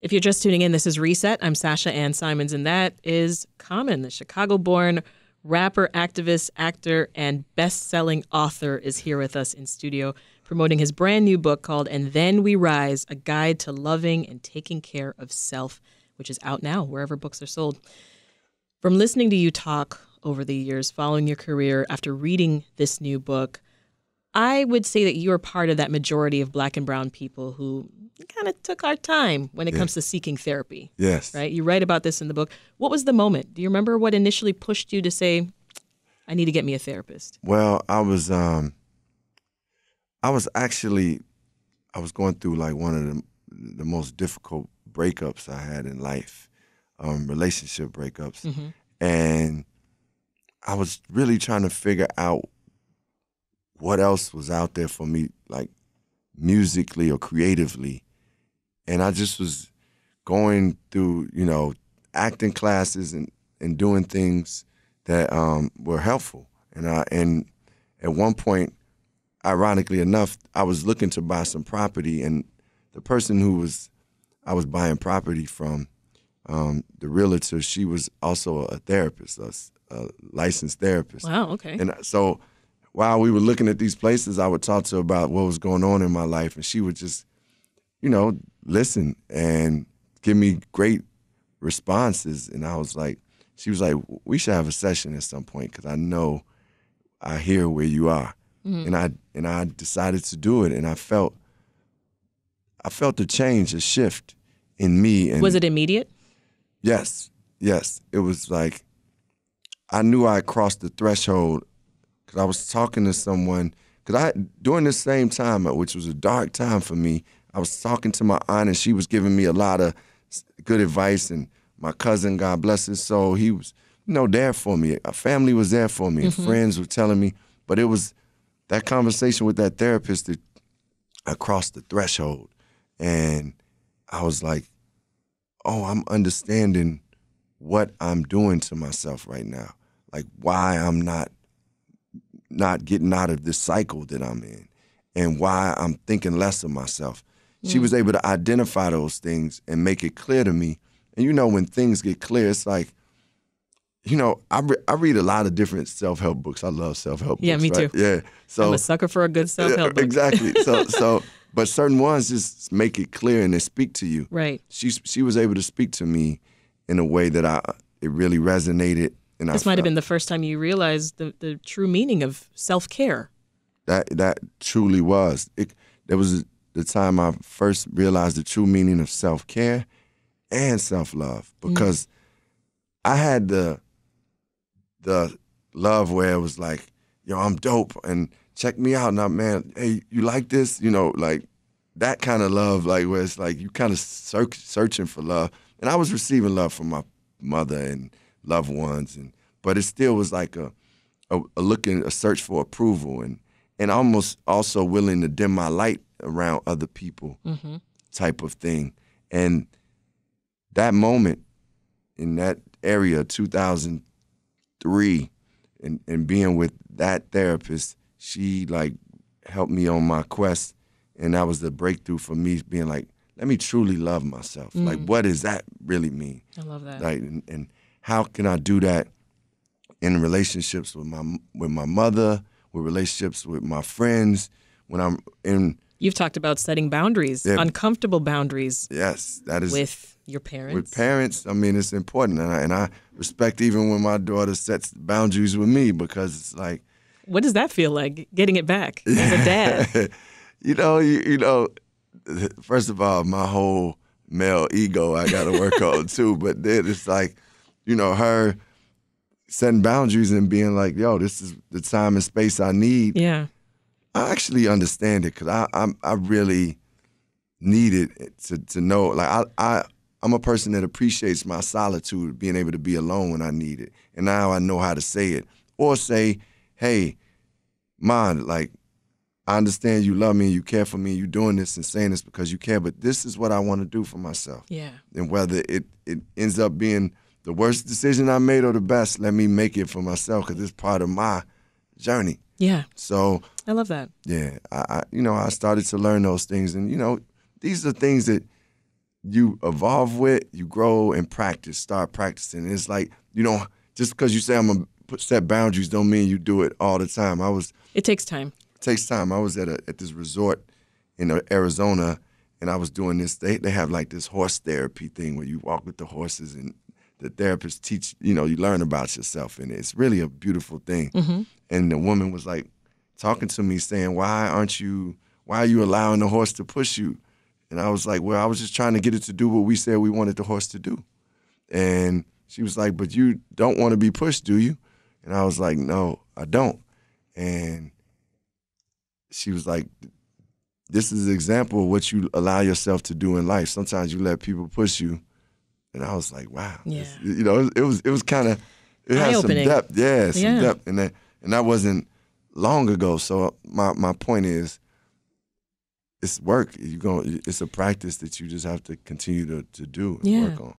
If you're just tuning in, this is Reset. I'm Sasha-Ann Simons, and that is Common, the Chicago-born rapper, activist, actor, and best-selling author is here with us in studio promoting his brand new book called And Then We Rise, A Guide to Loving and Taking Care of Self, which is out now wherever books are sold. From listening to you talk over the years, following your career, after reading this new book, I would say that you are part of that majority of Black and brown people who kind of took our time when it comes to seeking therapy. Yes. Right? You write about this in the book. What was the moment? Do you remember what initially pushed you to say, I need to get me a therapist? Well, I was going through like one of the most difficult breakups I had in life, relationship breakups. Mm-hmm. And I was really trying to figure out what else was out there for me, like musically or creatively. And I just was going through, acting classes and doing things that were helpful. And at one point, ironically enough, I was looking to buy some property, and the person I was buying property from, the realtor, she was also a therapist, a licensed therapist. Wow, okay. And so while we were looking at these places, I would talk to her about what was going on in my life, and she would just, listen and give me great responses. And she was like, we should have a session at some point because I hear where you are. Mm-hmm. And I decided to do it, and I felt the change, a shift in me. And was it immediate? Yes. It was like I knew I crossed the threshold because I was talking to someone. Because during this same time, which was a dark time for me, I was talking to my aunt, and she was giving me a lot of good advice. And my cousin, God bless his soul, he was, there for me. A family was there for me. Mm-hmm. And friends were telling me. But it was that conversation with that therapist that I crossed the threshold. And I was like, oh, I'm understanding what I'm doing to myself right now. Like why I'm not getting out of this cycle that I'm in, and why I'm thinking less of myself. She was able to identify those things and make it clear to me. And when things get clear, it's like, I read a lot of different self-help books. I love self-help books. Yeah, me too. Right? Yeah. So I'm a sucker for a good self-help book. Exactly. But certain ones just make it clear and they speak to you. Right. She was able to speak to me in a way that it really resonated. And this might have been the first time you realized the true meaning of self-care. That truly was. There was the time I first realized the true meaning of self-care and self-love, because I had the love where it was like, yo, I'm dope and check me out now, man. Hey, you like this? Like that kind of love, like where it's like you kind of searching for love. And I was receiving love from my mother and loved ones, but it still was like a search for approval and almost also willing to dim my light around other people type of thing. And that moment in that area, 2003, and being with that therapist, she like helped me on my quest. And that was the breakthrough for me, being like, let me truly love myself. Like, what does that really mean? I love that. Like, and how can I do that in relationships with my mother, with relationships with my friends, when I'm in. You've talked about setting boundaries, uncomfortable boundaries. Yes, that is with your parents. With parents, I mean, it's important, and I respect even when my daughter sets boundaries with me, because it's like. What does that feel like, getting it back as a dad? First of all, my whole male ego I got to work on too. But then it's like, her setting boundaries and being like, yo, this is the time and space I need. Yeah. I actually understand it, because I really needed to know. Like I'm a person that appreciates my solitude, being able to be alone when I need it. And now I know how to say it, or say, hey, Mom, like, I understand you love me and you care for me and you're doing this and saying this because you care, but this is what I want to do for myself. Yeah. And whether it ends up being the worst decision I made or the best, let me make it for myself, because it's part of my journey. Yeah. So I love that. Yeah. I started to learn those things. And, these are things that you evolve with, you grow and practice, start practicing. It's like, just because you say I'm going to set boundaries don't mean you do it all the time. It takes time. It takes time. I was at this resort in Arizona, and I was doing this. They have like this horse therapy thing where you walk with the horses and the therapists teach, you learn about yourself, and it's really a beautiful thing. Mm-hmm. And the woman was like talking to me saying, why are you allowing the horse to push you? And I was like, well, I was just trying to get it to do what we said we wanted the horse to do. And she was like, but you don't want to be pushed, do you? And I was like, no, I don't. And she was like, this is an example of what you allow yourself to do in life. Sometimes you let people push you. And I was like, wow. Yeah. It was kind of, it had some depth. Yeah, some depth. And that wasn't long ago. So my point is, it's work. It's a practice that you just have to continue to do and work on.